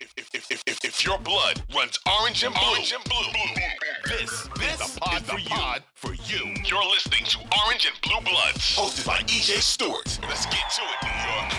If your blood runs orange and blue, this is the pod for you. You're listening to Orange and Blue Bloods, hosted by EJ Stewart. Let's get to it, New York.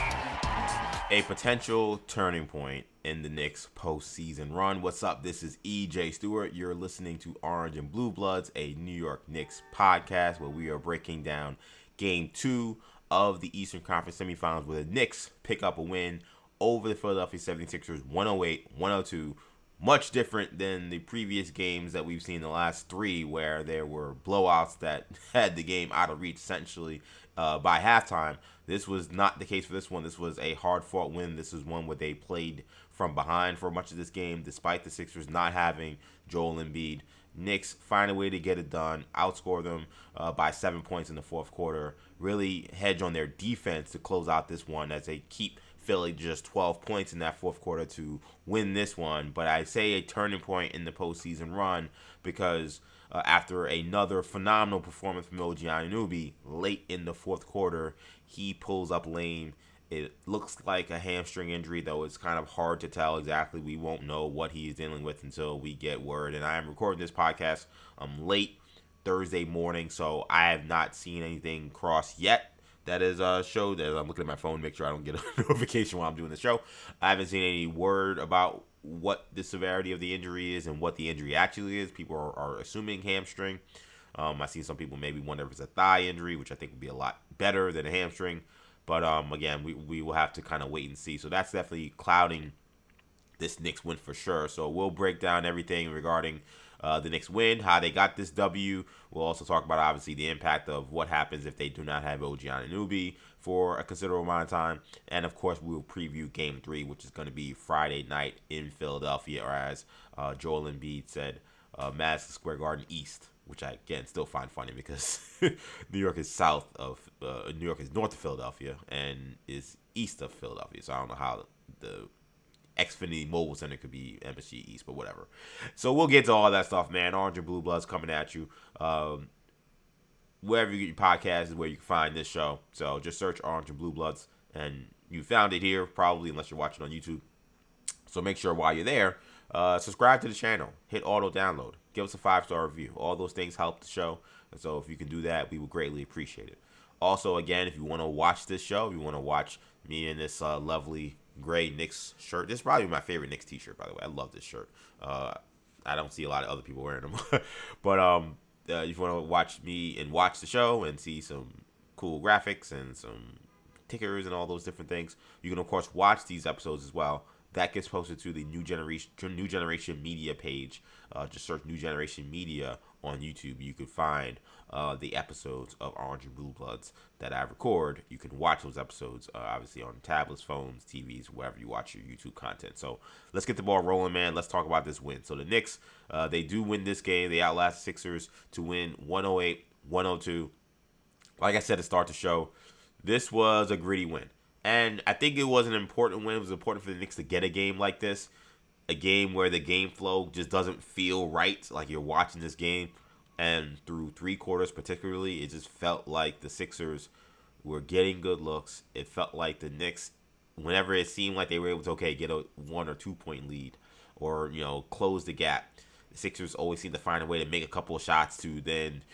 A potential turning point in the Knicks postseason run. What's up? This is EJ Stewart. You're listening to Orange and Blue Bloods, a New York Knicks podcast where we are breaking down Game 2 of the Eastern Conference semifinals, where the Knicks pick up a win over the Philadelphia 76ers, 108-102. Much different than the previous games that we've seen in the last three, where there were blowouts that had the game out of reach essentially by halftime. This was not the case for this one. This was a hard-fought win. This is one where they played from behind for much of this game, despite the Sixers not having Joel Embiid. Knicks find a way to get it done, outscore them by 7 points in the fourth quarter, really hedge on their defense to close out this one as they keep Philly just 12 points in that fourth quarter to win this one. But I say a turning point in the postseason run because after another phenomenal performance from OG Anunoby late in the fourth quarter, he pulls up lame. It looks like a hamstring injury, though it's kind of hard to tell exactly. We won't know what he is dealing with until we get word. And I am recording this podcast late Thursday morning, so I have not seen anything cross yet that is showed. As I'm looking at my phone to make sure I don't get a notification while I'm doing the show. I haven't seen any word about what the severity of the injury is and what the injury actually is. People are assuming hamstring. I see some people maybe wonder if it's a thigh injury, which I think would be a lot better than a hamstring. But again, we will have to kind of wait and see. So that's definitely clouding this Knicks win for sure. So we'll break down everything regarding the Knicks win, how they got this W. We'll also talk about, obviously, the impact of what happens if they do not have OG Anunoby for a considerable amount of time. And, of course, we'll preview Game 3, which is going to be Friday night in Philadelphia, or as Joel Embiid said, Madison Square Garden East, which I, again, still find funny because New York is north of Philadelphia and is east of Philadelphia. So I don't know how the Xfinity Mobile Center could be MSG East, but whatever. So we'll get to all that stuff, man. Orange and Blue Bloods coming at you. Wherever you get your podcast is where you can find this show. So just search Orange and Blue Bloods, and you found it here, probably, unless you're watching on YouTube. So make sure while you're there, subscribe to the channel. Hit auto download. Give us a 5-star review. All those things help the show. And so if you can do that, we would greatly appreciate it. Also, again, if you want to watch this show, if you want to watch me in this lovely gray Knicks shirt. This is probably my favorite Knicks t-shirt, by the way. I love this shirt. I don't see a lot of other people wearing them. But if you want to watch me and watch the show and see some cool graphics and some tickers and all those different things, you can, of course, watch these episodes as well. That gets posted to the New Generation Media page. Just search New Generation Media on YouTube. You can find the episodes of Orange and Blue Bloods that I record. You can watch those episodes, obviously, on tablets, phones, TVs, wherever you watch your YouTube content. So let's get the ball rolling, man. Let's talk about this win. So the Knicks, they do win this game. They outlast Sixers to win 108-102. Like I said to start the show, this was a gritty win. And I think it was an important win. It was important for the Knicks to get a game like this. A game where the game flow just doesn't feel right. Like you're watching this game. And through three quarters particularly, it just felt like the Sixers were getting good looks. It felt like the Knicks, whenever it seemed like they were able to, get a 1 or 2 point lead or, close the gap, the Sixers always seem to find a way to make a couple of shots to then,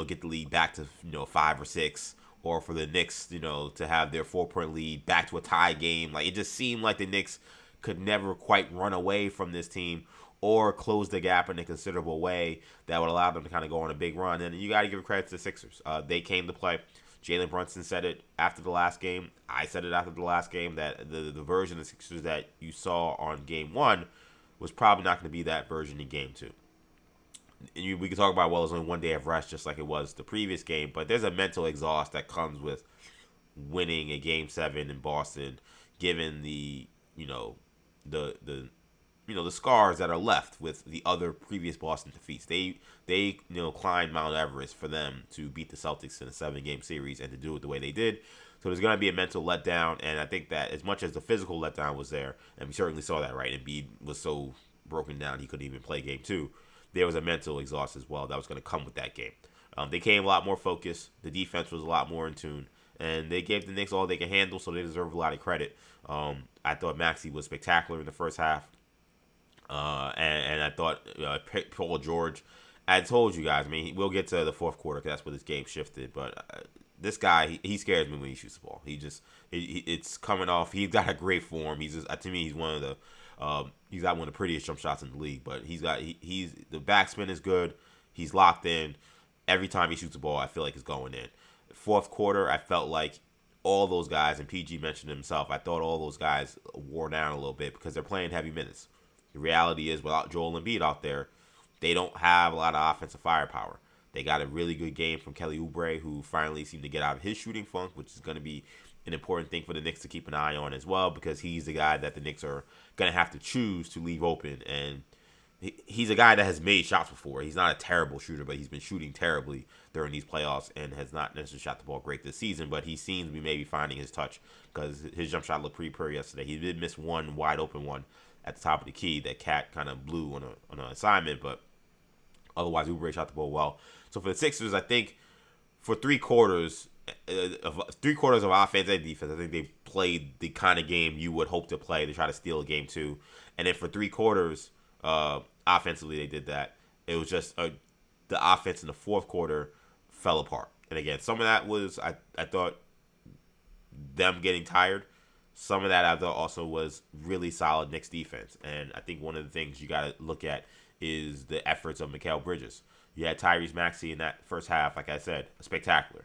get the lead back to, 5 or 6. Or for the Knicks, to have their 4-point lead back to a tie game. Like, it just seemed like the Knicks could never quite run away from this team or close the gap in a considerable way that would allow them to kind of go on a big run. And you got to give credit to the Sixers. They came to play. Jalen Brunson said it after the last game. I said it after the last game that the version of the Sixers that you saw on Game 1 was probably not going to be that version in Game 2. We can talk about, well, it's only one day of rest just like it was the previous game, but there's a mental exhaust that comes with winning a Game 7 in Boston, given the scars that are left with the other previous Boston defeats. They climbed Mount Everest for them to beat the Celtics in a 7-game series and to do it the way they did. So there's going to be a mental letdown, and I think that as much as the physical letdown was there, and we certainly saw that, right? Embiid was so broken down he couldn't even play Game 2. There was a mental exhaust as well that was going to come with that game. They came a lot more focused. The defense was a lot more in tune. And they gave the Knicks all they could handle, so they deserve a lot of credit. I thought Maxey was spectacular in the first half. And I thought Paul George, I told you guys, I mean, we'll get to the fourth quarter because that's where this game shifted. But this guy, he scares me when he shoots the ball. It's coming off. He's got a great form. He's just, to me, he's one of the, he's got one of the prettiest jump shots in the league. But he's the backspin is good. He's locked in. Every time he shoots the ball, I feel like it's going in. Fourth quarter, I felt like all those guys, and PG mentioned himself, I thought all those guys wore down a little bit because they're playing heavy minutes. The reality is, without Joel Embiid out there, they don't have a lot of offensive firepower. They got a really good game from Kelly Oubre, who finally seemed to get out of his shooting funk, which is going to be an important thing for the Knicks to keep an eye on as well, because he's the guy that the Knicks are going to have to choose to leave open. And he's a guy that has made shots before. He's not a terrible shooter, but he's been shooting terribly during these playoffs and has not necessarily shot the ball great this season. But he seems to be maybe finding his touch because his jump shot looked pretty poor yesterday. He did miss one wide open one at the top of the key that Cat kind of blew on an assignment, but otherwise Oubre shot the ball well. So for the Sixers, I think for three quarters of offense and defense, I think they played the kind of game you would hope to play to try to steal a game two. And then for three quarters, offensively they did that. It was just the offense in the fourth quarter fell apart. And again, some of that was I thought them getting tired. Some of that I thought also was really solid Knicks defense. And I think one of the things you got to look at is the efforts of Mikal Bridges. You had Tyrese Maxey in that first half, like I said, spectacular.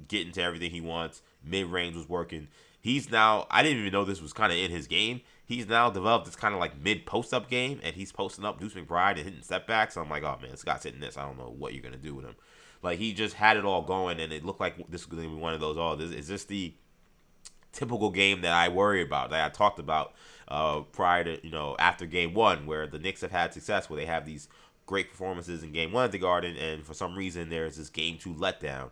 Getting to everything he wants. Mid-range was working. He's now, I didn't even know this was kind of in his game. He's now developed this kind of like mid-post-up game, and he's posting up Deuce McBride and hitting setbacks. I'm like, oh man, Scott's hitting this. I don't know what you're going to do with him. Like, he just had it all going, and it looked like this was going to be one of those, is this the typical game that I worry about, that I talked about prior to, after game one, where the Knicks have had success, where they have these great performances in game one at the Garden, and for some reason there's this game two letdown.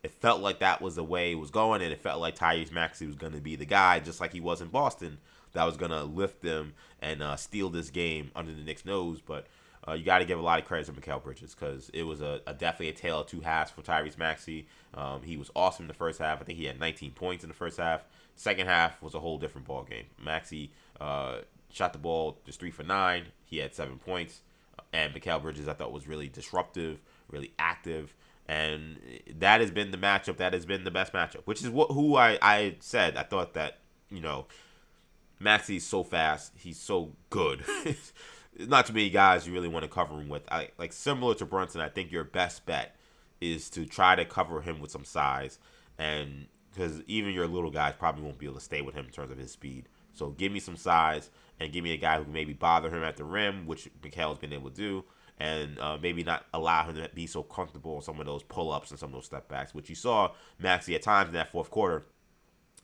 It felt like that was the way it was going, and it felt like Tyrese Maxey was going to be the guy, just like he was in Boston, that was going to lift them and steal this game under the Knicks' nose. But you got to give a lot of credit to Mikal Bridges, because it was definitely a tale of two halves for Tyrese Maxey. He was awesome in the first half. I think he had 19 points in the first half. Second half was a whole different ball game. Maxey shot the ball just 3 for 9. He had 7 points. And Mikal Bridges, I thought, was really disruptive, really active. And that has been the matchup. That has been the best matchup, which is who I said. I thought that, Maxey's so fast. He's so good. Not too many guys you really want to cover him with. Like similar to Brunson, I think your best bet is to try to cover him with some size. And because even your little guys probably won't be able to stay with him in terms of his speed. So give me some size and give me a guy who can maybe bother him at the rim, which Mikal's been able to do, and maybe not allow him to be so comfortable on some of those pull-ups and some of those step-backs, which you saw Maxey at times in that fourth quarter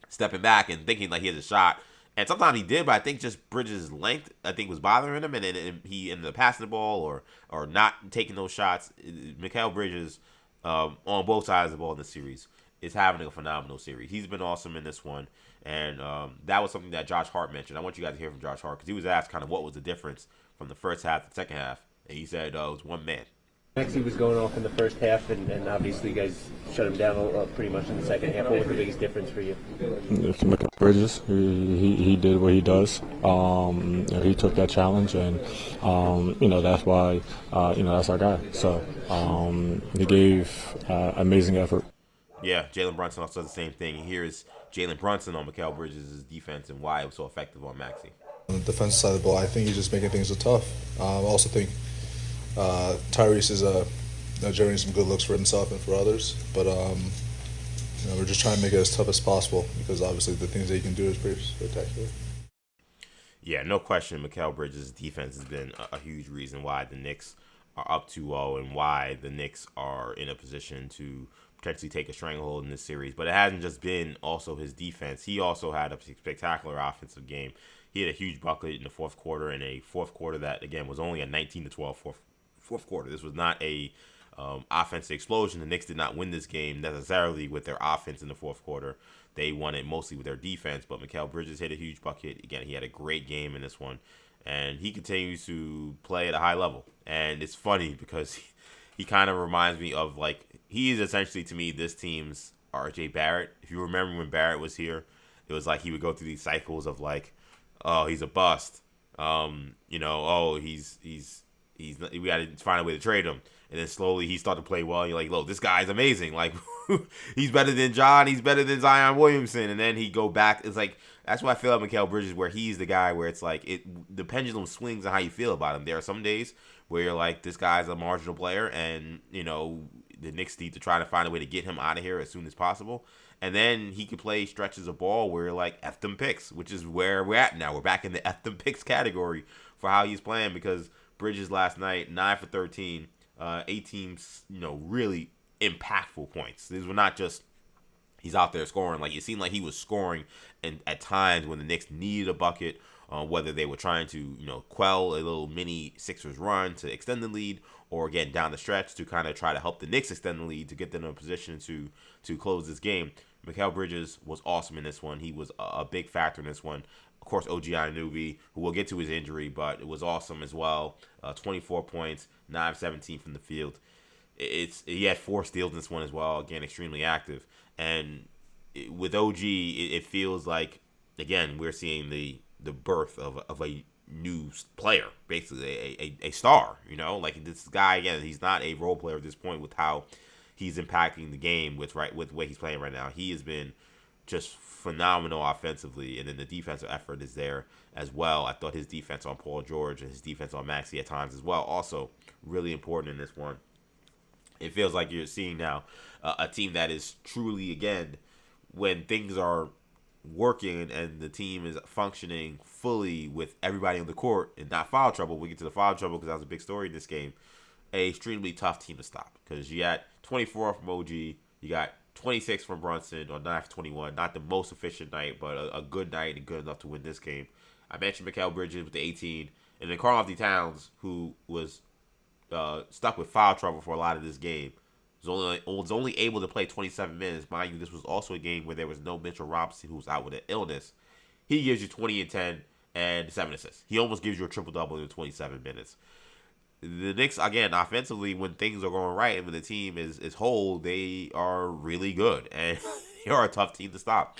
stepping back and thinking like he has a shot. And sometimes he did, but I think just Bridges' length, I think, was bothering him, and then he ended up passing the ball or not taking those shots. Mikal Bridges, on both sides of the ball in this series, is having a phenomenal series. He's been awesome in this one, and that was something that Josh Hart mentioned. I want you guys to hear from Josh Hart, because he was asked kind of what was the difference from the first half to the second half, and he said it was one man. Maxey was going off in the first half, and obviously you guys shut him down pretty much in the second half. What was the biggest difference for you? Mikal Bridges, he did what he does. He took that challenge, and that's why that's our guy. So he gave amazing effort. Yeah, Jalen Brunson also does the same thing. Here's Jalen Brunson on Mikal Bridges' defense and why it was so effective on Maxey. On the defensive side of the ball, I think he's just making things tough. I also think Tyrese is generating some good looks for himself and for others, but we're just trying to make it as tough as possible, because obviously the things that he can do is pretty spectacular. Yeah, no question, Mikal Bridges' defense has been a huge reason why the Knicks are up 2-0 and why the Knicks are in a position to potentially take a stranglehold in this series. But it hasn't just been also his defense. He also had a spectacular offensive game. He had a huge bucket in the fourth quarter, in a fourth quarter that, again, was only a 19-12 fourth quarter. This was not a offensive explosion. The Knicks did not win this game necessarily with their offense in the fourth quarter. They won it mostly with their defense, but Mikal Bridges hit a huge bucket. Again, he had a great game in this one, and he continues to play at a high level. And it's funny because he kind of reminds me of, like, he is essentially, to me, this team's RJ Barrett. If you remember when Barrett was here, it was like he would go through these cycles of, like, oh, he's a bust. We got to find a way to trade him. And then slowly he started to play well. You're like, look, this guy's amazing. Like, he's better than John. He's better than Zion Williamson. And then he go back. It's like, that's why I feel like Mikal Bridges, where he's the guy where it's like, the pendulum swings on how you feel about him. There are some days where you're like, this guy's a marginal player, and, the Knicks need to try to find a way to get him out of here as soon as possible. And then he could play stretches of ball where you're like, F them picks, which is where we're at now. We're back in the F them picks category for how he's playing, because Bridges last night, 9 for 13, 18, really impactful points. These were not just he's out there scoring. Like, it seemed like he was scoring, and at times when the Knicks needed a bucket, whether they were trying to, quell a little mini Sixers run to extend the lead, or again down the stretch to kind of try to help the Knicks extend the lead to get them in a position to close this game. Mikal Bridges was awesome in this one. He was a big factor in this one. Of course, OG Anunoby, who we'll get to his injury, but it was awesome as well. 24 points, 9-17 from the field. He had 4 steals in this one as well. Again, extremely active. And with OG, it feels like, again, we're seeing the birth of a new player, basically a star. Like, this guy, again, he's not a role player at this point with how he's impacting the game with the way he's playing right now. He has been just phenomenal offensively, and then the defensive effort is there as well. I thought his defense on Paul George and his defense on Maxey at times as well, also really important in this one. It feels like you're seeing now a team that is truly, again, when things are working and the team is functioning fully with everybody on the court and not foul trouble. We'll get to the foul trouble because that was a big story in this game. A extremely tough team to stop, because you got 24 from OG, you got 26 from Brunson on 9 for 21. Not the most efficient night, but a good night and good enough to win this game. I mentioned Mikal Bridges with the 18, and then Karl-Anthony Towns, who was stuck with foul trouble for a lot of this game, was only able to play 27 minutes. Mind you, this was also a game where there was no Mitchell Robinson, who was out with an illness. He gives you 20 and 10 and 7 assists. He almost gives you a triple-double in 27 minutes. The Knicks, again, offensively, when things are going right and when the team is whole, they are really good. And they are a tough team to stop.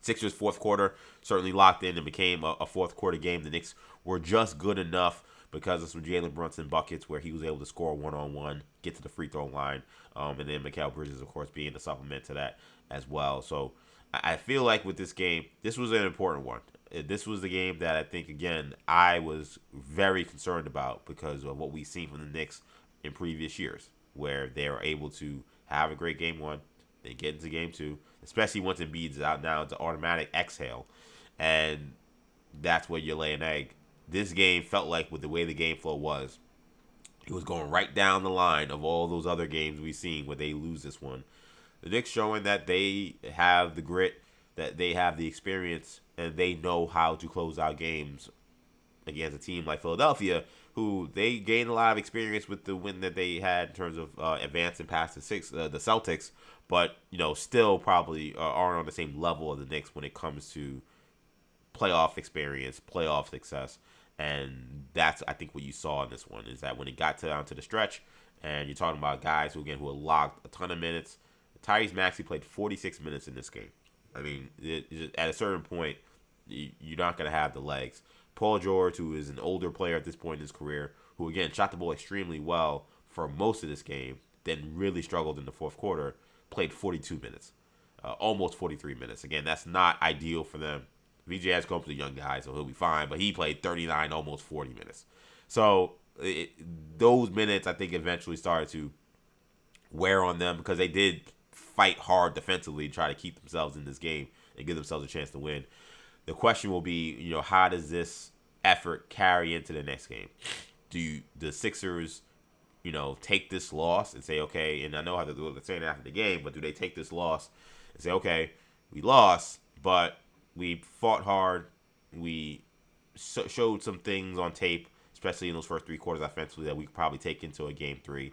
Sixers' fourth quarter certainly locked in and became a fourth quarter game. The Knicks were just good enough because of some Jalen Brunson buckets where he was able to score one-on-one, get to the free throw line, and then Mikal Bridges, of course, being the supplement to that as well. So I feel like with this game, this was an important one. This was the game that I think, again, I was very concerned about because of what we've seen from the Knicks in previous years, where they are able to have a great game one, then get into game two, especially once Embiid's out now, it's an automatic exhale, and that's where you lay an egg. This game felt like, with the way the game flow was, it was going right down the line of all those other games we've seen where they lose this one. The Knicks showing that they have the grit, that they have the experience, and they know how to close out games against a team like Philadelphia, who they gained a lot of experience with the win that they had in terms of advancing past the Celtics, but still probably aren't on the same level of the Knicks when it comes to playoff experience, playoff success. And that's, I think, what you saw in this one, is that when it got down to the stretch, and you're talking about guys who had logged a ton of minutes. Tyrese Maxey played 46 minutes in this game. I mean, at a certain point, you're not going to have the legs. Paul George, who is an older player at this point in his career, who, again, shot the ball extremely well for most of this game, then really struggled in the fourth quarter, played 42 minutes, almost 43 minutes. Again, that's not ideal for them. VJ has come to the young guy, so he'll be fine, but he played 39, almost 40 minutes. So those minutes, I think, eventually started to wear on them because they did fight hard defensively to try to keep themselves in this game and give themselves a chance to win. The question will be, how does this effort carry into the next game? Do the Sixers, take this loss and say, okay, and I know how they're saying after the game, but do they take this loss and say, okay, we lost, but we fought hard, we showed some things on tape, especially in those first three quarters offensively, that we could probably take into a game three,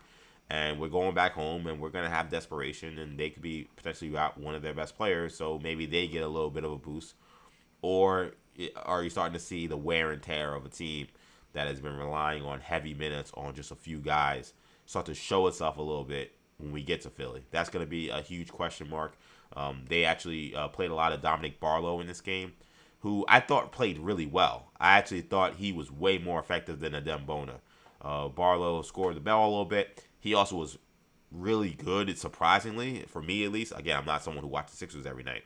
and we're going back home and we're going to have desperation, and they could be potentially without one of their best players, so maybe they get a little bit of a boost? Or are you starting to see the wear and tear of a team that has been relying on heavy minutes on just a few guys start to show itself a little bit when we get to Philly? That's going to be a huge question mark. They actually played a lot of Dominic Barlow in this game, who I thought played really well. I actually thought he was way more effective than Adem Bona. Barlow scored the ball a little bit. He also was really good, surprisingly, for me at least. Again, I'm not someone who watches Sixers every night.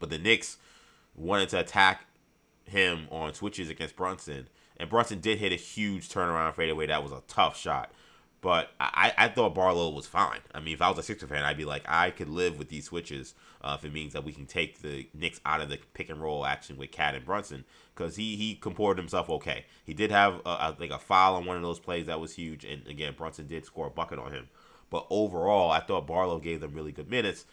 But the Knicks wanted to attack him on switches against Brunson. And Brunson did hit a huge turnaround fadeaway. That was a tough shot. But I thought Barlow was fine. I mean, if I was a Sixers fan, I'd be like, I could live with these switches if it means that we can take the Knicks out of the pick and roll action with Cat and Brunson, because he comported himself okay. He did have a foul on one of those plays that was huge, and again, Brunson did score a bucket on him. But overall, I thought Barlow gave them really good minutes.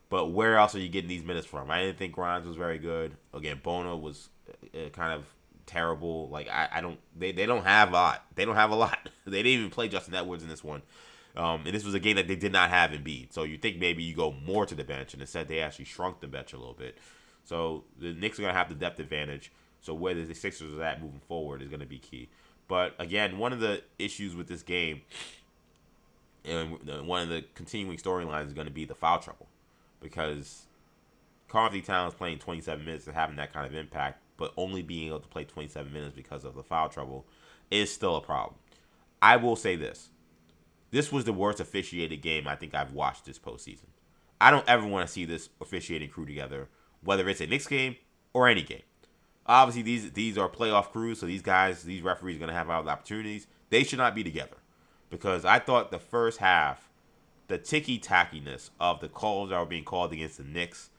But where else are you getting these minutes from? I didn't think Grimes was very good. Again, Bono was kind of terrible. Like they don't have a lot. They don't have a lot. They didn't even play Justin Edwards in this one. And this was a game that they did not have Embiid. So you think maybe you go more to the bench, and instead they actually shrunk the bench a little bit. So the Knicks are going to have the depth advantage. So where the Sixers are at moving forward is going to be key. But again, one of the issues with this game, and one of the continuing storylines is going to be the foul trouble. Because Karl-Anthony Towns playing 27 minutes and having that kind of impact, but only being able to play 27 minutes because of the foul trouble is still a problem. I will say this. This was the worst officiated game I think I've watched this postseason. I don't ever want to see this officiating crew together, whether it's a Knicks game or any game. Obviously, these are playoff crews, so these referees are going to have other opportunities. They should not be together. Because I thought the first half, the ticky-tackiness of the calls that were being called against the Knicks,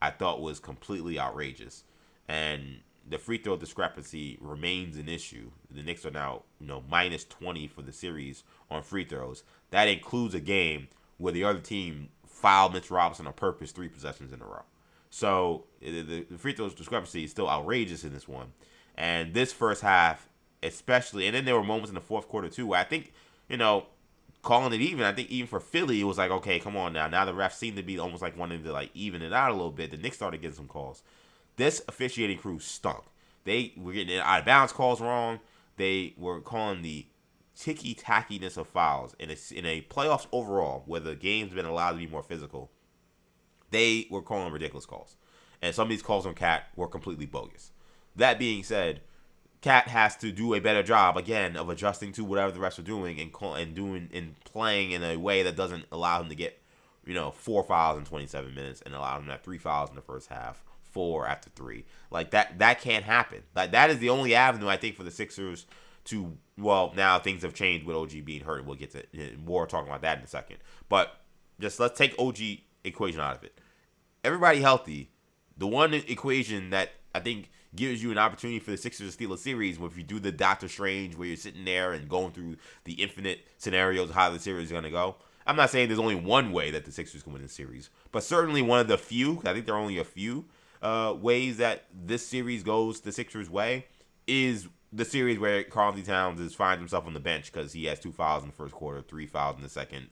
I thought was completely outrageous. And the free throw discrepancy remains an issue. The Knicks are now, minus 20 for the series on free throws. That includes a game where the other team fouled Mitch Robinson on purpose 3 possessions in a row. So the free throws discrepancy is still outrageous in this one. And this first half, especially, and then there were moments in the fourth quarter too, where I think, calling it even, I think even for Philly, it was like, okay, come on now. Now the refs seem to be almost like wanting to even it out a little bit. The Knicks started getting some calls. This officiating crew stunk. They were getting out of bounds calls wrong. They were calling the ticky-tackiness of fouls. In a playoffs overall, where the game's been allowed to be more physical, they were calling ridiculous calls. And some of these calls on Cat were completely bogus. That being said, Cat has to do a better job, again, of adjusting to whatever the refs are doing and playing in a way that doesn't allow him to get, 4 fouls in 27 minutes and allow him to have 3 fouls in the first half, 4 after 3. Like, that can't happen. Like, that is the only avenue, I think, for the Sixers to, well, now things have changed with OG being hurt. We'll get to more talking about that in a second. But just let's take OG equation out of it. Everybody healthy. The one equation that I think gives you an opportunity for the Sixers to steal a series, where if you do the Doctor Strange, where you're sitting there and going through the infinite scenarios of how the series is going to go. I'm not saying there's only one way that the Sixers can win this series, but certainly one of the few, I think there are only a few ways that this series goes the Sixers' way, is the series where Karl-Anthony Towns finds himself on the bench because he has 2 fouls in the first quarter, 3 fouls in the second,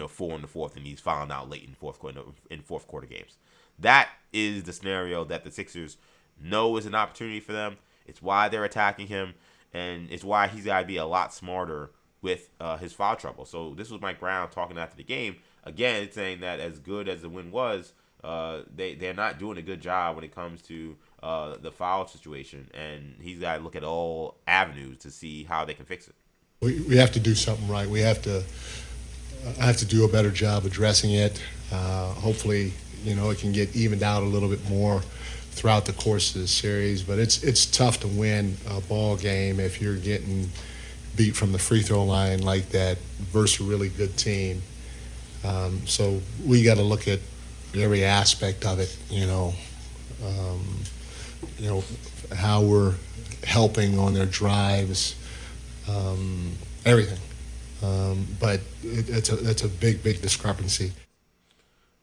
4 in the fourth, and he's fouling out late in fourth quarter games. That is the scenario that the Sixers know is an opportunity for them. It's why they're attacking him, and it's why he's got to be a lot smarter with his foul trouble. So this was Mike Brown talking after the game. Again, saying that as good as the win was, they're not doing a good job when it comes to the foul situation, and he's got to look at all avenues to see how they can fix it. We have to do something right. We have to do a better job addressing it. Hopefully, it can get evened out a little bit more throughout the course of the series, but it's tough to win a ball game if you're getting beat from the free throw line like that versus a really good team. So we got to look at every aspect of it, how we're helping on their drives, everything. But it's a big discrepancy.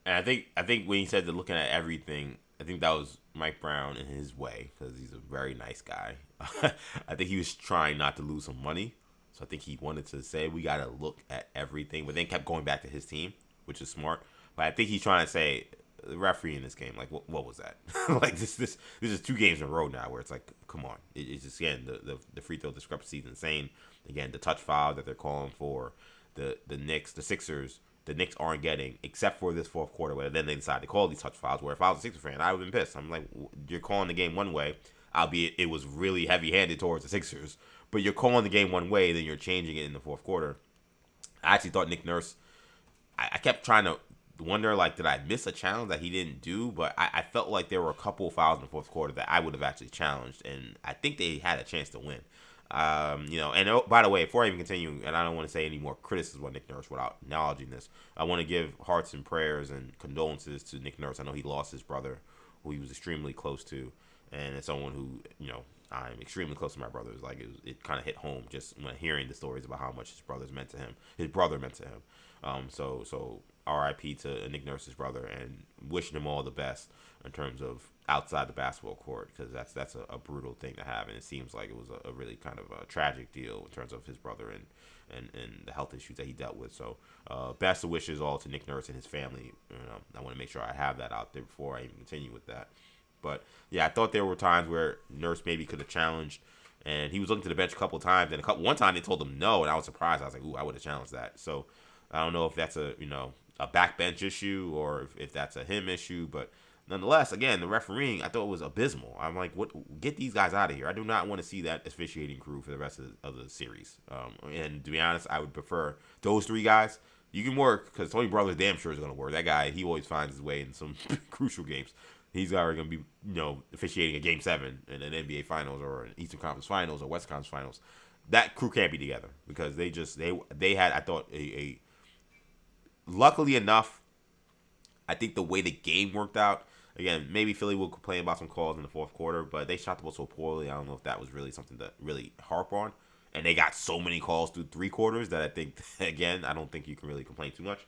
And I think when he said that looking at everything, I think that was Mike Brown in his way, because he's a very nice guy. I think he was trying not to lose some money. So I think he wanted to say we got to look at everything, but then kept going back to his team, which is smart. But I think he's trying to say the referee in this game, like, what was that? Like, this is 2 games in a row now where it's like, come on. It's just, again, the free throw discrepancy is insane. Again, the touch foul that they're calling for the Knicks, the Sixers, the Knicks aren't getting, except for this fourth quarter, where then they decide to call these touch fouls. Where if I was a Sixers fan, I would have been pissed. I'm like, you're calling the game one way, albeit it was really heavy-handed towards the Sixers, but you're calling the game one way, then you're changing it in the fourth quarter. I actually thought Nick Nurse, I kept trying to wonder, like, did I miss a challenge that he didn't do? But I felt like there were a couple of fouls in the fourth quarter that I would have actually challenged, and I think they had a chance to win. And by the way, before I even continue, and I don't want to say any more criticism on Nick Nurse without acknowledging this, I want to give hearts and prayers and condolences to Nick Nurse. I know he lost his brother, who he was extremely close to, and it's someone who, I'm extremely close to my brothers. Like, it kind of hit home just when hearing the stories about how much his brother meant to him. So R.I.P. to Nick Nurse's brother, and wishing him all the best in terms of outside the basketball court, because that's a brutal thing to have, and it seems like it was a really kind of a tragic deal in terms of his brother and the health issues that he dealt with. So best of wishes all to Nick Nurse and his family. I want to make sure I have that out there before I even continue with that. But yeah, I thought there were times where Nurse maybe could have challenged, and he was looking to the bench a couple of times, and one time they told him no, and I was surprised. I was like, ooh, I would have challenged that. So I don't know if that's a backbench issue or if that's a him issue, but nonetheless, again, the refereeing, I thought it was abysmal. I'm like, what? Get these guys out of here. I do not want to see that officiating crew for the rest of the series. And to be honest, I would prefer those three guys. You can work, because Tony Brothers damn sure is going to work. That guy, he always finds his way in some crucial games. He's already going to be, officiating a Game 7 in an NBA Finals or an Eastern Conference Finals or West Conference Finals. That crew can't be together, because they had, I thought, luckily enough, I think the way the game worked out, again, maybe Philly will complain about some calls in the fourth quarter, but they shot the ball so poorly. I don't know if that was really something to really harp on. And they got so many calls through three quarters that I think, again, I don't think you can really complain too much.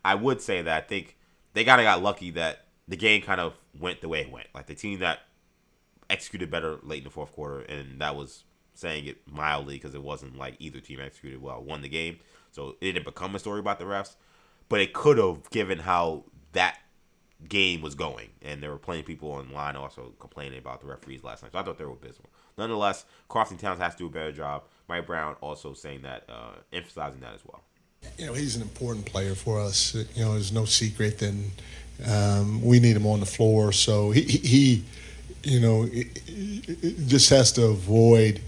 I would say that I think they kind of got lucky that the game kind of went the way it went. Like, the team that executed better late in the fourth quarter, and that was saying it mildly, because it wasn't like either team executed well, won the game. So it didn't become a story about the refs. But it could have, given how that game was going. And there were plenty of people online also complaining about the referees last night. So I thought they were abysmal. Nonetheless, Carson Towns has to do a better job. Mike Brown also saying that, emphasizing that as well. He's an important player for us. There's no secret, and we need him on the floor. So he just has to avoid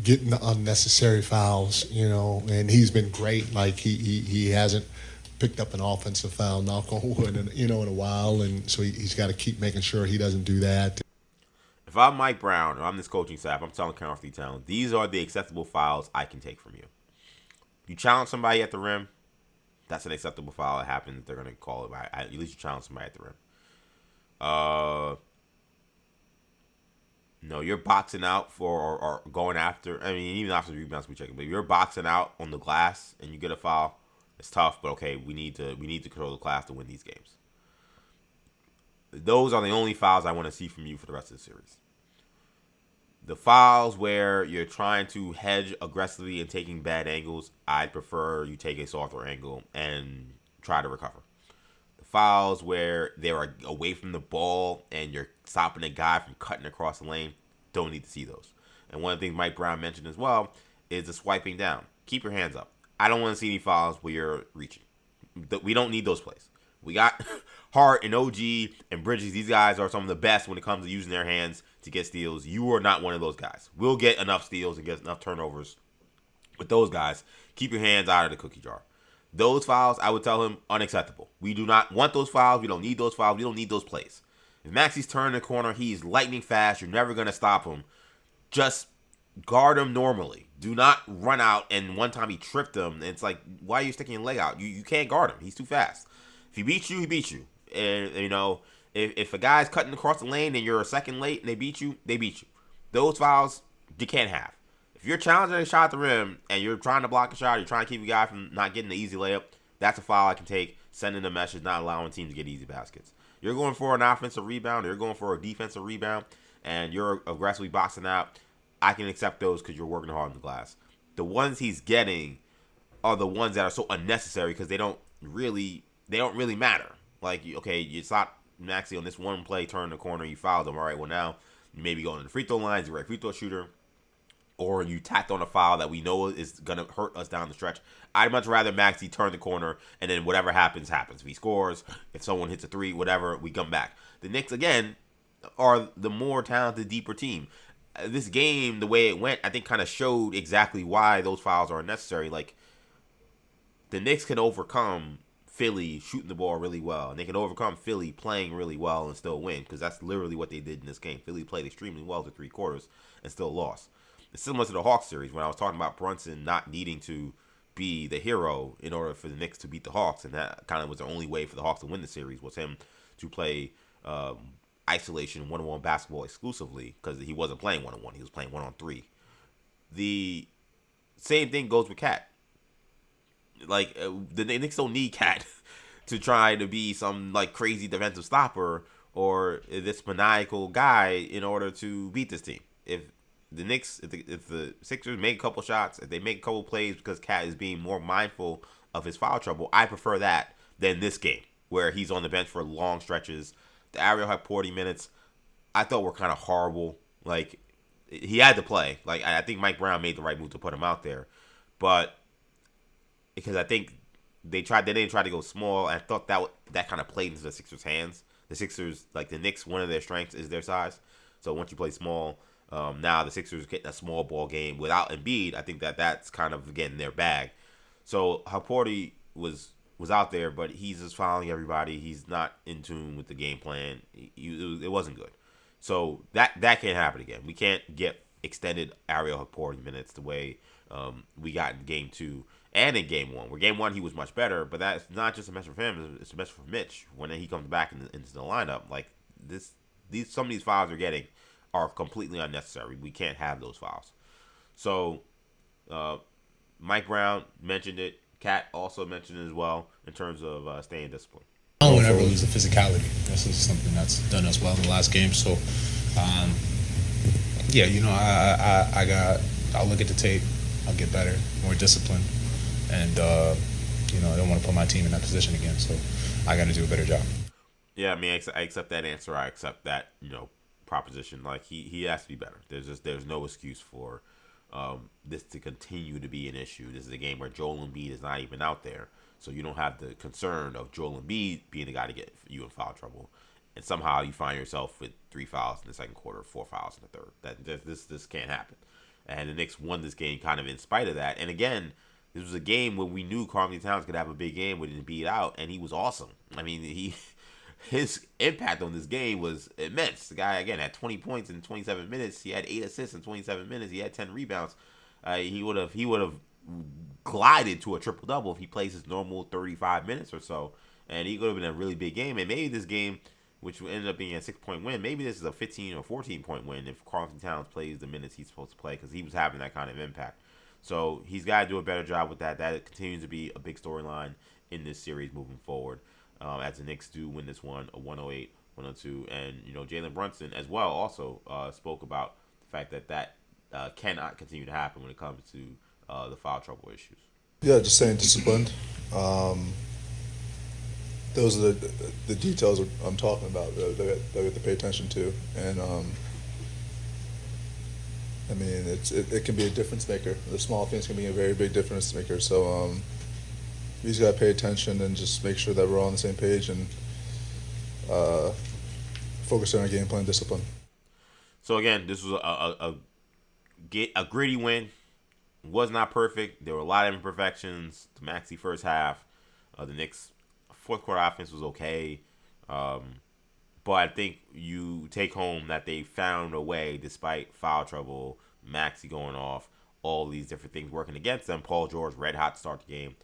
getting unnecessary fouls, and he's been great. Like, he hasn't picked up an offensive foul, knock on wood, in a while, and so he's got to keep making sure he doesn't do that. If I'm Mike Brown or I'm this coaching staff, I'm telling Anthony Towns, these are the acceptable fouls I can take from you. You challenge somebody at the rim, that's an acceptable foul. It happens. They're going to call it. At least you challenge somebody at the rim. No, you're boxing out for or going after. I mean, even after the rebounds we checking, but if you're boxing out on the glass and you get a foul, it's tough. But okay, we need to control the glass to win these games. Those are the only fouls I want to see from you for the rest of the series. The fouls where you're trying to hedge aggressively and taking bad angles, I'd prefer you take a softer angle and try to recover. The fouls where they're away from the ball and you're stopping a guy from cutting across the lane, don't need to see those. And one of the things Mike Brown mentioned as well is the swiping down. Keep your hands up. I don't want to see any fouls where you're reaching. We don't need those plays. We got Hart and OG and Bridges. These guys are some of the best when it comes to using their hands to get steals. You are not one of those guys. We'll get enough steals and get enough turnovers with those guys. Keep your hands out of the cookie jar. Those fouls, I would tell him, unacceptable. We do not want those fouls. We don't need those fouls. We don't need those plays. If Maxi's turning the corner, he's lightning fast. You're never going to stop him. Just guard him normally. Do not run out, and one time he tripped him. It's like, why are you sticking your leg out? You can't guard him. He's too fast. If he beats you, he beats you. And, if a guy's cutting across the lane and you're a second late and they beat you, they beat you. Those fouls, you can't have. If you're challenging a shot at the rim and you're trying to block a shot, you're trying to keep a guy from not getting the easy layup, that's a foul I can take, sending a message, not allowing teams to get easy baskets. You're going for an offensive rebound, or you're going for a defensive rebound, and you're aggressively boxing out, I can accept those because you're working hard on the glass. The ones he's getting are the ones that are so unnecessary because they don't really matter. Like, okay, you stopped Maxey on this one play, turn the corner, you fouled him. All right, well, now you maybe going to the free throw line, he's a great free throw shooter. or you tacked on a foul that we know is going to hurt us down the stretch. I'd much rather Maxey turn the corner, and then whatever happens, happens. If he scores, if someone hits a three, whatever, we come back. The Knicks, again, are the more talented, deeper team. This game, the way it went, I think kind of showed exactly why those fouls are unnecessary. Like, the Knicks can overcome Philly shooting the ball really well, and they can overcome Philly playing really well and still win, because that's literally what they did in this game. Philly played extremely well for 3 quarters and still lost. It's similar to the Hawks series when I was talking about Brunson not needing to be the hero in order for the Knicks to beat the Hawks, and that kind of was the only way for the Hawks to win the series, was him to play isolation one-on-one basketball exclusively, because he wasn't playing one-on-one. He was playing one-on-3. The same thing goes with Cat. Like, the Knicks don't need Cat to try to be some like crazy defensive stopper or this maniacal guy in order to beat this team. If the Knicks, if the Sixers make a couple shots, if they make a couple plays because Cat is being more mindful of his foul trouble, I prefer that than this game where he's on the bench for long stretches. The Ariel Hukporti minutes, I thought were kind of horrible. Like, he had to play. Like, I think Mike Brown made the right move to put him out there, but because I think they didn't try to go small. And I thought that kind of played into the Sixers' hands. The Sixers, like the Knicks, one of their strengths is their size. So once you play small, now the Sixers get a small ball game without Embiid. I think that's kind of, again, their bag. So Hukporti was out there, but he's just following everybody. He's not in tune with the game plan. It wasn't good. So that can't happen again. We can't get extended Ariel Hukporti minutes the way we got in Game 2 and in Game 1. Where Game 1 he was much better, but that's not just a message for him. It's a message for Mitch when he comes back into the lineup. Like, some of these fouls we're getting are completely unnecessary. We can't have those fouls. So Mike Brown mentioned it. Kat also mentioned it as well in terms of staying disciplined. I don't ever lose the physicality. This is something that's done us well in the last game. So, yeah, I'll look at the tape. I'll get better, more disciplined, and I don't want to put my team in that position again. So, I got to do a better job. Yeah, I mean, I accept that answer. I accept that proposition. Like, he has to be better. There's no excuse for this to continue to be an issue. This is a game where Joel Embiid is not even out there, so you don't have the concern of Joel Embiid being the guy to get you in foul trouble, and somehow you find yourself with 3 fouls in the second quarter, 4 fouls in the third. This can't happen. And the Knicks won this game kind of in spite of that. And again, this was a game where we knew Karl-Anthony Towns could have a big game with Embiid out, and he was awesome. I mean, his impact on this game was immense. The guy, again, had 20 points in 27 minutes. He had 8 assists in 27 minutes. He had 10 rebounds. He would have glided to a triple-double if he plays his normal 35 minutes or so. And he could have been a really big game. And maybe this game, which ended up being a 6-point win, maybe this is a 15 or 14-point win if Karl-Anthony Towns plays the minutes he's supposed to play, because he was having that kind of impact. So he's got to do a better job with that. That continues to be a big storyline in this series moving forward. As the Knicks do win this one, a 108-102. And, Jalen Brunson as well also spoke about the fact that cannot continue to happen when it comes to the foul trouble issues. Yeah, just staying disciplined. Those are the details I'm talking about that we have to pay attention to. And, I mean, it can be a difference maker. The small things can be a very big difference maker. So, we just got to pay attention and just make sure that we're all on the same page and focus on our game plan discipline. So, again, this was a gritty win. It was not perfect. There were a lot of imperfections. The Maxey first half. The Knicks' fourth quarter offense was okay. But I think you take home that they found a way, despite foul trouble, Maxey going off, all these different things working against them. Paul George, red hot to start the game.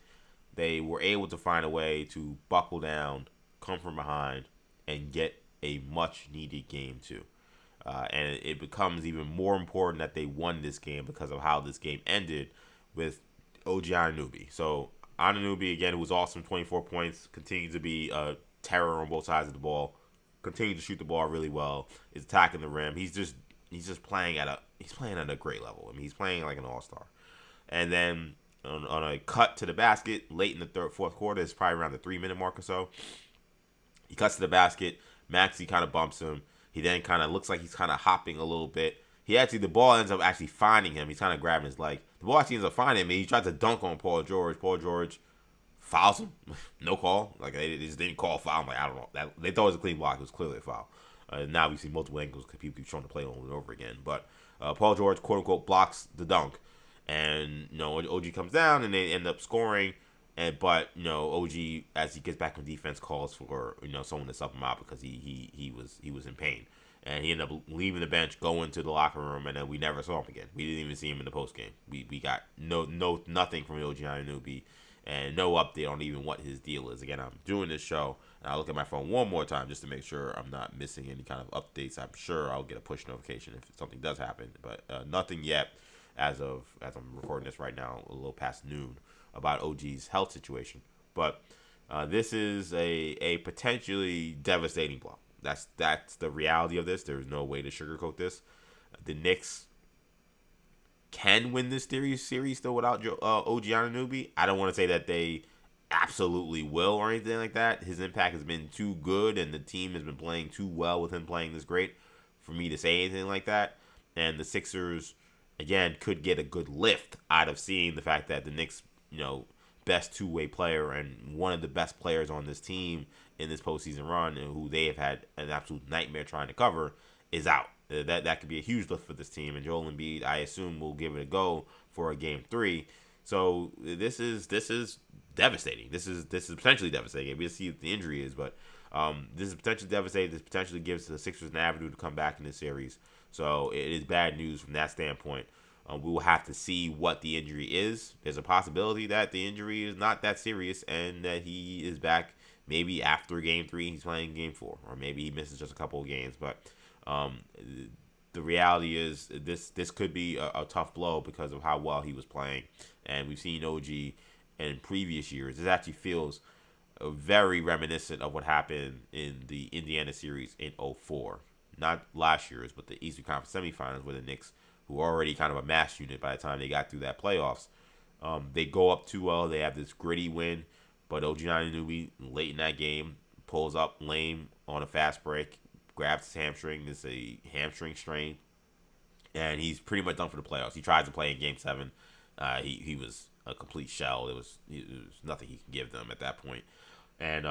They were able to find a way to buckle down, come from behind, and get a much-needed game, too. And it becomes even more important that they won this game because of how this game ended with OG Anunoby. So Anunoby, again, who was awesome, 24 points, continues to be a terror on both sides of the ball, continues to shoot the ball really well, is attacking the rim. He's just playing at a great level. I mean, he's playing like an all-star. And then on a cut to the basket late in the fourth quarter, it's probably around the 3-minute mark or so, he cuts to the basket. Maxey kind of bumps him. He then kind of looks like he's kind of hopping a little bit. the ball ends up actually finding him. He's kind of grabbing his leg. The ball actually ends up finding him, and he tries to dunk on Paul George. Paul George fouls him. No call. Like, they just didn't call a foul. I'm like, I don't know. They thought it was a clean block. It was clearly a foul. Now we see multiple angles because people keep showing the play over and over again. But Paul George, quote unquote, blocks the dunk, and OG comes down and they end up scoring. But OG, as he gets back on defense, calls for someone to sub him out because he was in pain, and he ended up leaving the bench, going to the locker room, and then we never saw him again. We didn't even see him in the post game. We got nothing from OG Anunoby, and no update on even what his deal is. Again, I'm doing this show, and I'll look at my phone one more time just to make sure I'm not missing any kind of updates. I'm sure I'll get a push notification if something does happen, but nothing yet as I'm recording this right now, a little past noon, about OG's health situation. But this is a potentially devastating blow. That's the reality of this. There's no way to sugarcoat this. The Knicks can win this series still without OG Anunoby. I don't want to say that they absolutely will or anything like that. His impact has been too good, and the team has been playing too well with him playing this great for me to say anything like that. And the Sixers, again, could get a good lift out of seeing the fact that the Knicks, best two-way player and one of the best players on this team in this postseason run, and who they have had an absolute nightmare trying to cover, is out. That could be a huge lift for this team, and Joel Embiid, I assume, will give it a go for a game 3. So this is devastating. This is potentially devastating. We'll see what the injury is, but this is potentially devastating. This potentially gives the Sixers an avenue to come back in this series. So it is bad news from that standpoint. We will have to see what the injury is. There's a possibility that the injury is not that serious and that he is back maybe after Game 3. He's playing Game 4, or maybe he misses just a couple of games. But the reality is this could be a tough blow because of how well he was playing. And we've seen OG in previous years. This actually feels very reminiscent of what happened in the Indiana series in 2004. Not last year's, but the Eastern Conference semifinals, where the Knicks, who were already kind of a mass unit by the time they got through that playoffs, they go up 2-0. They have this gritty win, but OG Anunoby late in that game pulls up lame on a fast break, grabs his hamstring. It's a hamstring strain, and he's pretty much done for the playoffs. He tried to play in Game 7. He was a complete shell. It was nothing he could give them at that point. And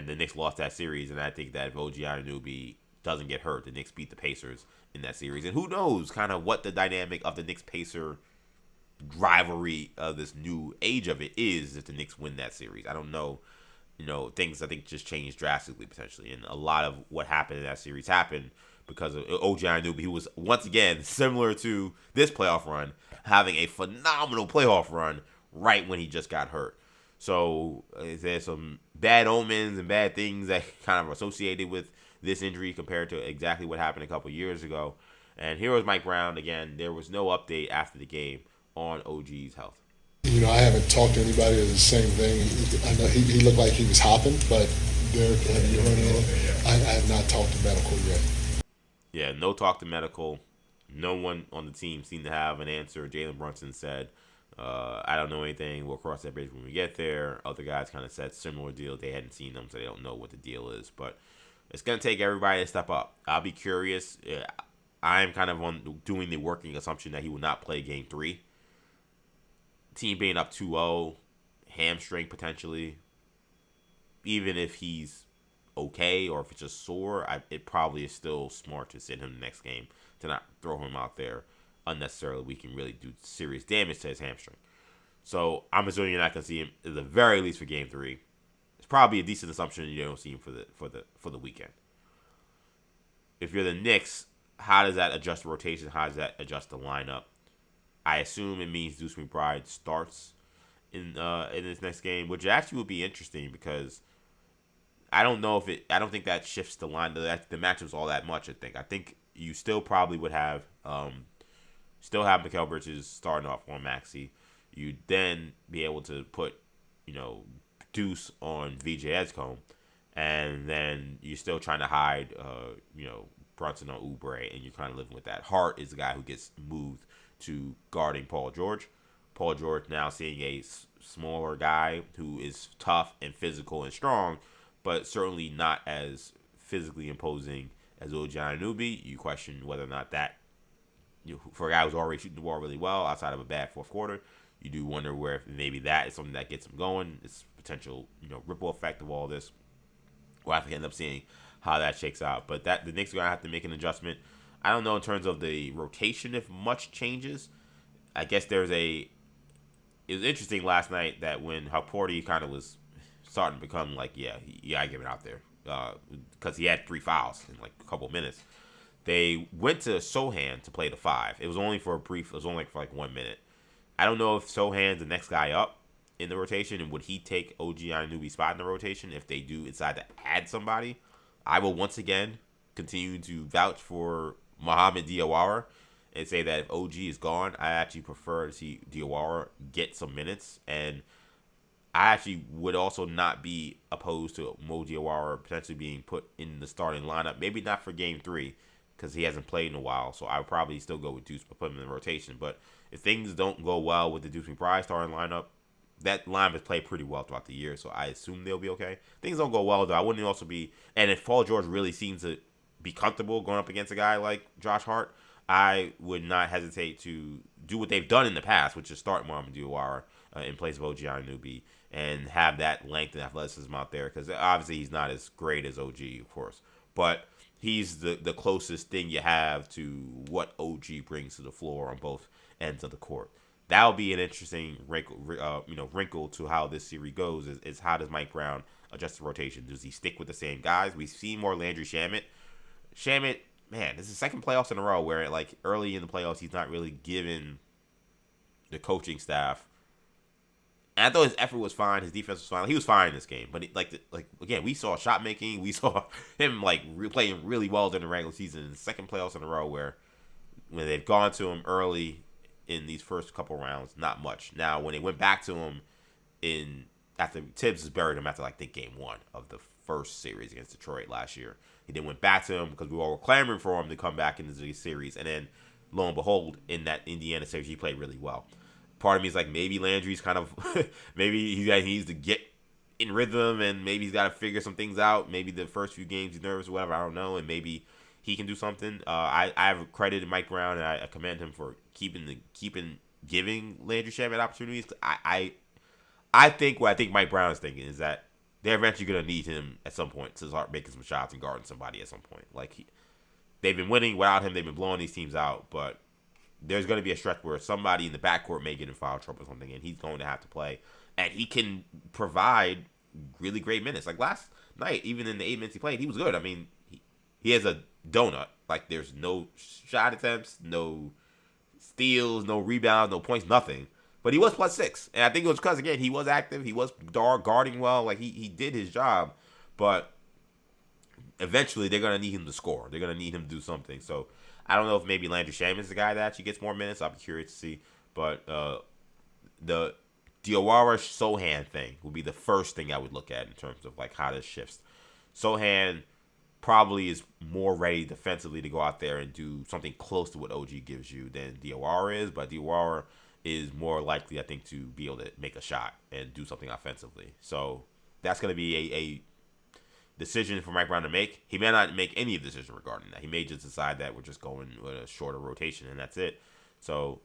the Knicks lost that series, and I think that if OG Anunoby doesn't get hurt, the Knicks beat the Pacers in that series. And who knows kind of what the dynamic of the Knicks-Pacer rivalry of this new age of it is if the Knicks win that series. I don't know. Things I think just changed drastically potentially. And a lot of what happened in that series happened because of OG Anunoby, who was, once again, similar to this playoff run, having a phenomenal playoff run right when he just got hurt. So there's some bad omens and bad things that kind of are associated with this injury compared to exactly what happened a couple years ago. And here was Mike Brown. Again, there was no update after the game on OG's health. I haven't talked to anybody. It's the same thing. I know he looked like he was hopping, but Derek, have you heard anything? I have not talked to medical yet. Yeah, no talk to medical. No one on the team seemed to have an answer. Jalen Brunson said, I don't know anything. We'll cross that bridge when we get there. Other guys kind of said similar deal. They hadn't seen them, so they don't know what the deal is. But it's going to take everybody to step up. I'll be curious. I'm kind of on doing the working assumption that he will not play Game 3. Team being up 2-0, hamstring potentially. Even if he's okay or if it's just sore, it probably is still smart to sit him the next game, to not throw him out there unnecessarily. We can really do serious damage to his hamstring. So I'm assuming you're not going to see him at the very least for Game 3. It's probably a decent assumption you don't see him for the weekend. If you're the Knicks, how does that adjust the rotation? How does that adjust the lineup? I assume it means Deuce McBride starts in this next game, which actually would be interesting because I don't think that shifts the line, the matchups all that much. I think you still probably would have Mikal Bridges starting off on Maxey. You'd then be able to put Deuce on VJ Edgecombe, and then you're still trying to hide Brunson on Oubre, and you're kind of living with that. Hart is the guy who gets moved to guarding Paul George. Paul George now seeing a smaller guy who is tough and physical and strong, but certainly not as physically imposing as OG Anunoby. You question whether or not that for a guy who's already shooting the ball really well outside of a bad fourth quarter, you do wonder where if maybe that is something that gets him going. It's potential, ripple effect of all this. We'll have to end up seeing how that shakes out. But that the Knicks are gonna have to make an adjustment. I don't know in terms of the rotation if much changes. I guess it was interesting last night that when Porty kind of was starting to become like, I give it out there because he had 3 fouls in like a couple of minutes. They went to Sohan to play the 5. It was only for 1 minute. I don't know if Sohan's the next guy up in the rotation, and would he take OG Anunoby's spot in the rotation if they do decide to add somebody. I will once again continue to vouch for Mohamed Diawara and say that if OG is gone, I actually prefer to see Diawara get some minutes, and I actually would also not be opposed to Mo Diawara potentially being put in the starting lineup. Maybe not for Game 3 because he hasn't played in a while, so I would probably still go with Deuce but put him in the rotation. But if things don't go well with the Deuce McBride starting lineup, that lineup has played pretty well throughout the year, so I assume they'll be okay. Things don't go well, though. I wouldn't also be... And if Paul George really seems to be comfortable going up against a guy like Josh Hart, I would not hesitate to do what they've done in the past, which is start Mohamed Diawara in place of OG Anunoby and have that length and athleticism out there, because obviously he's not as great as OG, of course. But he's the closest thing you have to what OG brings to the floor on both ends of the court. That'll be an interesting wrinkle to how this series goes. Is how does Mike Brown adjust the rotation? Does he stick with the same guys? We've seen more Landry Shamet. Shamet, man, this is the second playoffs in a row where like early in the playoffs he's not really given the coaching staff. And I thought his effort was fine. His defense was fine. He was fine in this game, but again, we saw shot making. We saw him playing really well during the regular season. In the second playoffs in a row where when they've gone to him early in these first couple rounds, not much. Now, when they went back to him after Tibbs has buried him after game 1 of the first series against Detroit last year, he then went back to him because we all were clamoring for him to come back into the series, and then lo and behold, in that Indiana series, he played really well. Part of me is like maybe Landry's kind of maybe he needs to get in rhythm, and maybe he's got to figure some things out. Maybe the first few games he's nervous or whatever, I don't know, and maybe he can do something. I have credited Mike Brown, and I commend him for giving Landry Shamet opportunities. I think Mike Brown is thinking is that they're eventually going to need him at some point to start making some shots and guarding somebody at some point. They've been winning without him. They've been blowing these teams out, but there's going to be a stretch where somebody in the backcourt may get in foul trouble or something, and he's going to have to play. And he can provide really great minutes. Like last night, even in the 8 minutes he played, he was good. I mean, he has a donut. There's no shot attempts, no steals, no rebounds, no points, nothing. But he was +6. And I think it was because, again, he was active. He was guarding well. He did his job. But eventually they're going to need him to score. They're going to need him to do something. So I don't know if maybe Landry Shamet is the guy that actually gets more minutes. I'll be curious to see. But the Diawara Sohan thing will be the first thing I would look at in terms of how this shifts. Sohan probably is more ready defensively to go out there and do something close to what OG gives you than Diawara is, but Diawara is more likely, I think, to be able to make a shot and do something offensively. So that's going to be a decision for Mike Brown to make. He may not make any decision regarding that. He may just decide that we're just going with a shorter rotation and that's it. So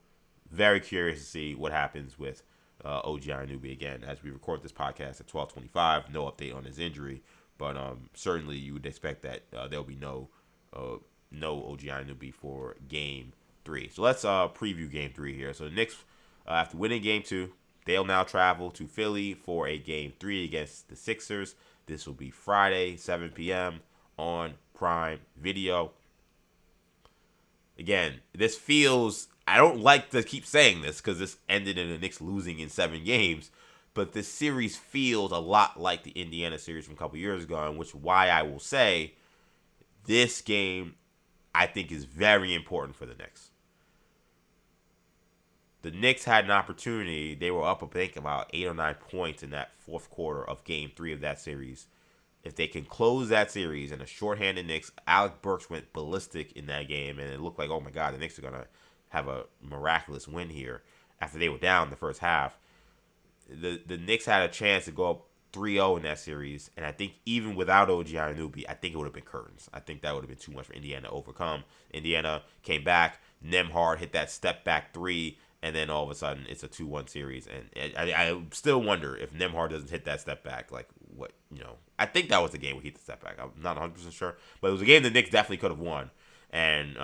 very curious to see what happens with OG Anunoby again as we record this podcast at 12:25. No update on his injury. But certainly you would expect that there'll be no OG Anunoby for Game 3. So let's preview Game 3 here. So the Knicks, after winning Game 2, they'll now travel to Philly for a Game 3 against the Sixers. This will be Friday, 7 p.m. on Prime Video. Again, this feels... I don't like to keep saying this because this ended in the Knicks losing in 7 games. But this series feels a lot like the Indiana series from a couple years ago, and which is why I will say this game, I think, is very important for the Knicks. The Knicks had an opportunity. They were up, I think, about 8 or 9 points in that fourth quarter of Game 3 of that series. If they can close that series and a shorthanded Knicks, Alec Burks went ballistic in that game, and it looked like, oh my God, the Knicks are going to have a miraculous win here after they were down the first half. The Knicks had a chance to go up 3-0 in that series, and I think even without OG Anunoby, I think it would have been curtains. I think that would have been too much for Indiana to overcome. Indiana came back, Nembhard hit that step back three, and then all of a sudden it's a 2-1 series. And I still wonder if Nembhard doesn't hit that step back, like what, I think that was the game where he hit the step back. I'm not 100% sure, but it was a game the Knicks definitely could have won, and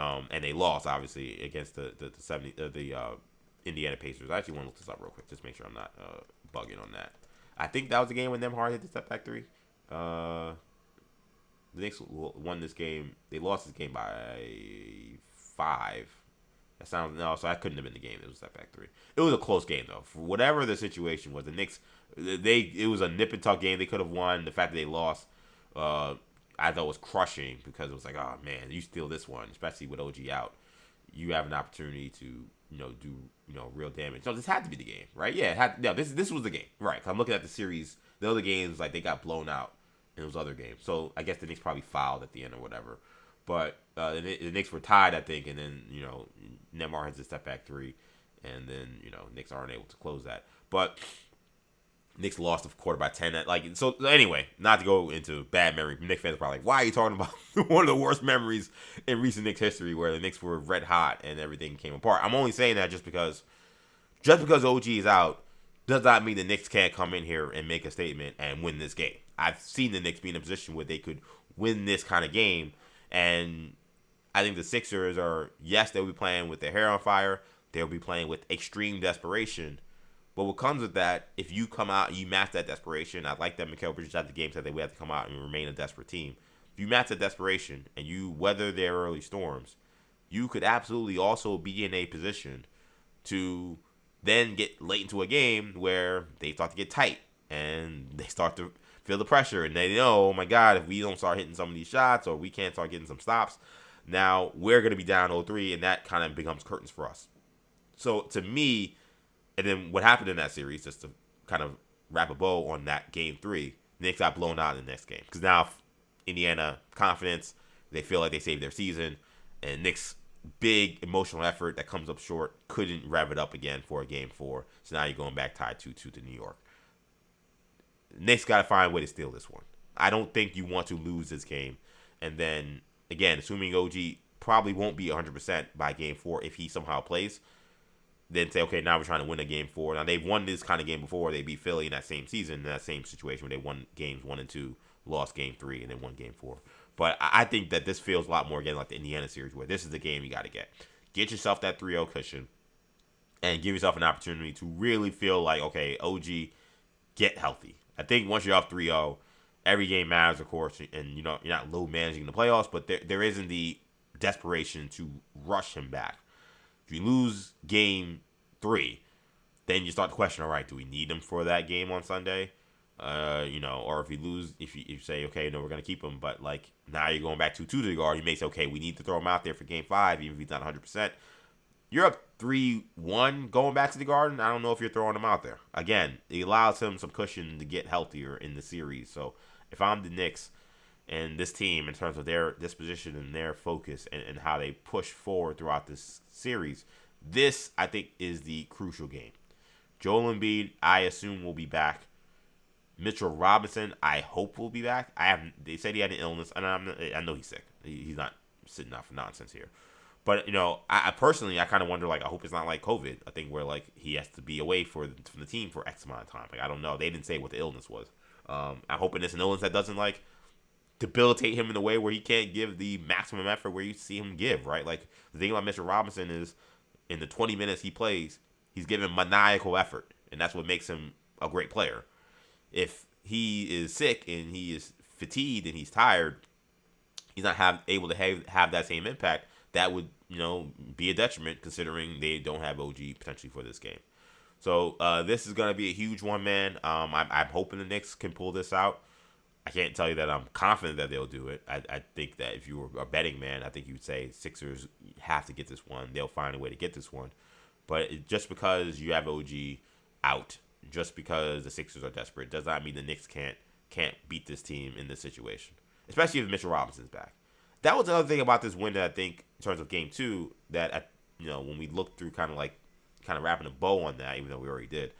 they lost obviously against the Indiana Pacers. I actually want to look this up real quick, just make sure I'm not bugging on that. I think that was the game when Nembhard hit the step back three. The Knicks won this game. They lost this game by 5. So that couldn't have been the game. It was step back three. It was a close game though. For whatever the situation was, the Knicks, it was a nip and tuck game. They could have won. The fact that they lost, I thought was crushing, because it was like, oh man, you steal this one, especially with OG out, you have an opportunity to do real damage. So this had to be the game, right? Yeah, this was the game, right? 'Cause I'm looking at the series. The other games, like, they got blown out in those other games. So I guess the Knicks probably fouled at the end or whatever. But the Knicks were tied, I think, and then Nembhard has a step back three, and then Knicks aren't able to close that. But Knicks lost the quarter by 10. So anyway, not to go into bad memory. Knicks fans are probably like, why are you talking about one of the worst memories in recent Knicks history, where the Knicks were red hot and everything came apart? I'm only saying that just because OG is out does not mean the Knicks can't come in here and make a statement and win this game. I've seen the Knicks be in a position where they could win this kind of game, and I think the Sixers they'll be playing with their hair on fire. They'll be playing with extreme desperation. But what comes with that, if you come out and you match that desperation, I like that Mikal Bridges at the game said that we have to come out and remain a desperate team. If you match that desperation and you weather their early storms, you could absolutely also be in a position to then get late into a game where they start to get tight and they start to feel the pressure, and they know, oh my God, if we don't start hitting some of these shots, or we can't start getting some stops, now we're going to be down 0-3, and that kind of becomes curtains for us. So to me, and then what happened in that series, just to kind of wrap a bow on that game 3, Knicks got blown out in the next game, because now Indiana confidence, they feel like they saved their season, and Knicks big emotional effort that comes up short, couldn't rev it up again for a game 4. So now you're going back tied 2-2 to New York. Knicks got to find a way to steal this one. I don't think you want to lose this game. And then, again, assuming OG probably won't be 100% by game 4 if he somehow plays, then say, okay, now we're trying to win a game 4. Now, they've won this kind of game before. They beat Philly in that same season, in that same situation where they won games 1 and 2, lost game 3, and then won game 4. But I think that this feels a lot more, again, like the Indiana series, where this is the game you got to get. Get yourself that 3-0 cushion and give yourself an opportunity to really feel like, okay, OG, get healthy. I think once you're up 3-0, every game matters, of course, and you're not low managing the playoffs, but there isn't the desperation to rush him back. If you lose game 3, then you start to question, all right, do we need him for that game on Sunday? Or if you lose, if you say, okay, no, we're going to keep him, but like now you're going back 2-2 to the guard, you may say, okay, we need to throw him out there for game 5, even if he's not 100%. You're up 3-1 going back to the Garden. I don't know if you're throwing him out there. Again, it allows him some cushion to get healthier in the series. So if I'm the Knicks and this team, in terms of their disposition and their focus and how they push forward throughout this series, this, I think, is the crucial game. Joel Embiid, I assume, will be back. Mitchell Robinson, I hope will be back. They said he had an illness, and I know he's sick. He's not sitting out for nonsense here. But, I personally, I kind of wonder, like, I hope it's not like COVID, a thing where, like, he has to be away from the team for X amount of time. Like, I don't know. They didn't say what the illness was. I'm hoping it's an illness that doesn't, like, debilitate him in a way where he can't give the maximum effort where you see him give, right? Like, the thing about Mitchell Robinson is, in the 20 minutes he plays, he's giving maniacal effort, and that's what makes him a great player. If he is sick and he is fatigued and he's tired, he's not able to have that same impact. That would, be a detriment, considering they don't have OG potentially for this game. So this is going to be a huge one, man. I'm hoping the Knicks can pull this out. I can't tell you that I'm confident that they'll do it. I think that if you were a betting man, I think you would say Sixers have to get this one. They'll find a way to get this one. But just because you have OG out, just because the Sixers are desperate, does not mean the Knicks can't beat this team in this situation, especially if Mitchell Robinson's back. That was another thing about this win that I think, in terms of game 2, that when we looked through kind of wrapping a bow on that, even though we already did,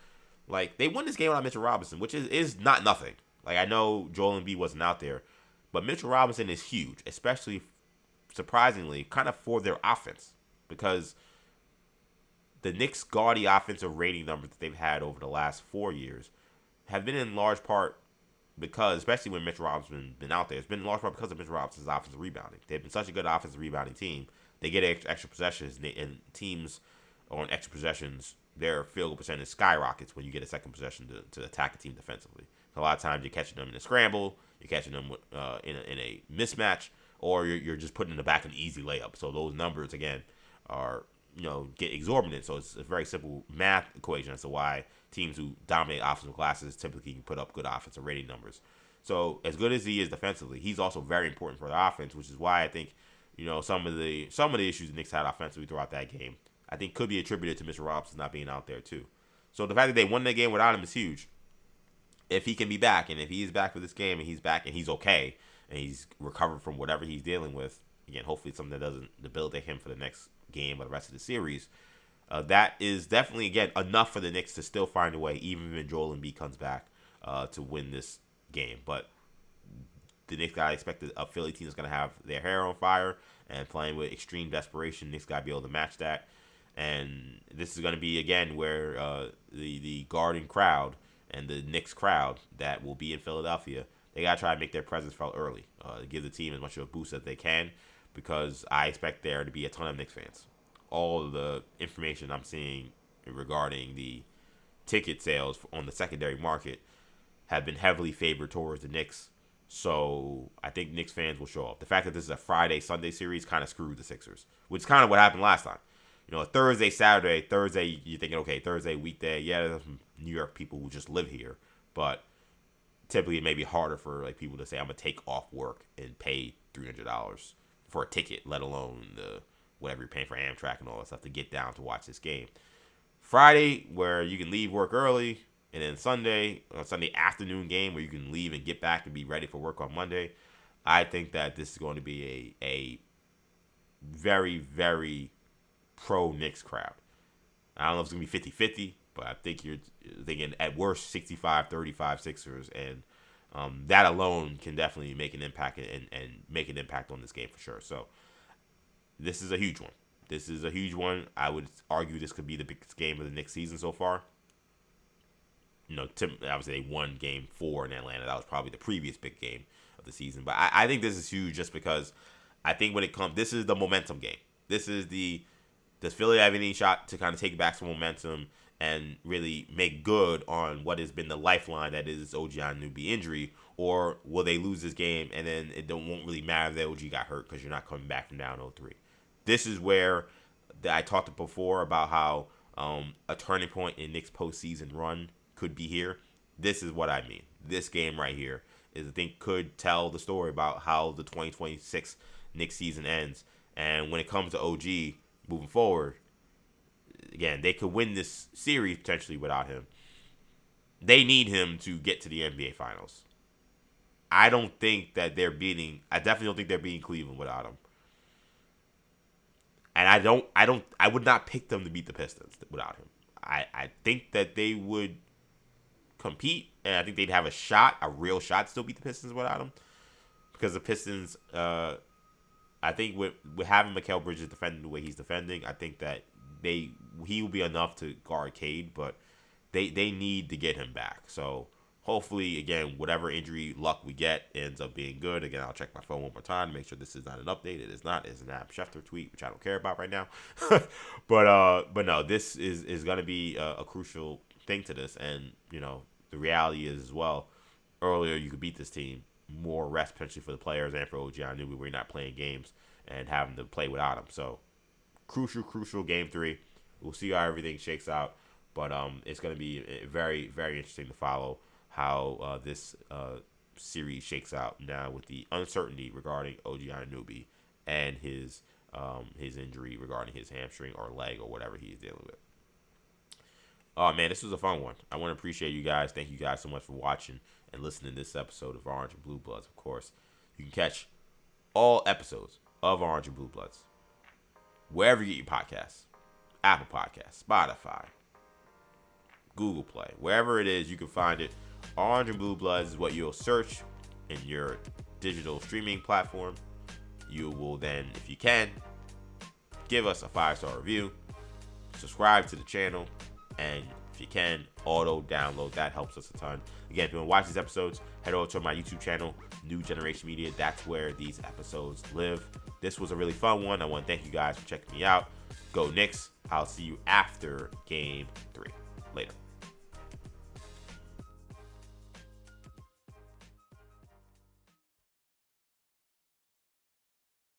like, they won this game without Mitchell Robinson, which is not nothing. Like, I know Joel Embiid wasn't out there, but Mitchell Robinson is huge, especially, surprisingly, kind of for their offense. because the Knicks' gaudy offensive rating numbers that they've had over the last 4 years have been in large part because, especially when Mitch Robinson's been out there, it's been in large part because of Mitch Robinson's offensive rebounding. They've been such a good offensive rebounding team. They get extra possessions, and teams on extra possessions, their field goal percentage skyrockets when you get a second possession to attack a team defensively. A lot of times you're catching them in a scramble, you're catching them in a mismatch, or you're just putting in the back an easy layup. So those numbers, again, are get exorbitant. So it's a very simple math equation as to why teams who dominate offensive classes typically can put up good offensive rating numbers. So as good as he is defensively, he's also very important for the offense, which is why I think some of the issues the Knicks had offensively throughout that game, I think could be attributed to Mr. Robinson not being out there too. So the fact that they won that game without him is huge. If he can be back, and if he is back for this game, and he's back and he's okay, and he's recovered from whatever he's dealing with, again, hopefully it's something that doesn't debilitate him for the next game or the rest of the series. That is definitely, again, enough for the Knicks to still find a way, even when Joel Embiid comes back, to win this game. But the Knicks got to expect a Philly team that's going to have their hair on fire and playing with extreme desperation. Knicks got to be able to match that. And this is going to be, again, where the Garden crowd and the Knicks crowd that will be in Philadelphia, they got to try to make their presence felt early, give the team as much of a boost as they can, because I expect there to be a ton of Knicks fans. All of the information I'm seeing regarding the ticket sales on the secondary market have been heavily favored towards the Knicks. So I think Knicks fans will show up. The fact that this is a Friday-Sunday series kind of screwed the Sixers, which is kind of what happened last time. Thursday, Saturday, Thursday, you're thinking, okay, Thursday, weekday, yeah, there's some New York people who just live here. But typically it may be harder for people to say, I'm going to take off work and pay $300 for a ticket, let alone the whatever you're paying for Amtrak and all that stuff to get down to watch this game. Friday, where you can leave work early, and then Sunday afternoon game where you can leave and get back and be ready for work on Monday. I think that this is going to be a very, very pro-Knicks crowd. I don't know if it's going to be 50-50, but I think you're thinking at worst 65-35 Sixers, and that alone can definitely make an impact and make an impact on this game for sure. So this is a huge one. I would argue this could be the biggest game of the Knicks season so far. Obviously they won Game 4 in Atlanta. That was probably the previous big game of the season. But I think this is huge just because I think when it comes, this is the momentum game. This is does Philly have any shot to kind of take back some momentum and really make good on what has been the lifeline that is OG Anunoby injury, or will they lose this game and then won't really matter that OG got hurt because you're not coming back from down 0-3. This is where I talked before about how a turning point in Knicks postseason run could be here. This is what I mean. This game right here I think could tell the story about how the 2026 Knicks season ends. And when it comes to OG moving forward, again, they could win this series potentially without him. They need him to get to the NBA Finals. I definitely don't think they're beating Cleveland without him. And I would not pick them to beat the Pistons without him. I think that they would compete, and I think they'd have a real shot to still beat the Pistons without him. Because the Pistons, I think with having Mikal Bridges defending the way he's defending, I think that he will be enough to guard Cade, but they need to get him back. So hopefully, again, whatever injury luck we get ends up being good. Again, I'll check my phone one more time to make sure this is not an update. It is not. It's an Adam Schefter tweet, which I don't care about right now. but no, this is going to be a crucial thing to this. And, the reality is as well, earlier you could beat this team. More rest potentially for the players and for OG Anunoby, where you're not playing games and having to play without him. So crucial Game 3. We'll see how everything shakes out. But it's going to be very, very interesting to follow how this series shakes out now with the uncertainty regarding OG Anunoby and his injury regarding his hamstring or leg or whatever he's dealing with. Oh, man, this was a fun one. I want to appreciate you guys. Thank you guys so much for watching and listening to this episode of Orange and Blue Bloods. Of course, you can catch all episodes of Orange and Blue Bloods wherever you get your podcasts. Apple Podcasts, Spotify, Google Play, wherever it is, you can find it. Orange and Blue Bloods is what you'll search in your digital streaming platform. You will then, if you can, give us a 5-star review, subscribe to the channel, and if you can, auto download. That helps us a ton. Again, if you want to watch these episodes, head over to my YouTube channel, New Generation Media. That's where these episodes live. This was a really fun one. I want to thank you guys for checking me out. Go Knicks. I'll see you after Game 3. Later.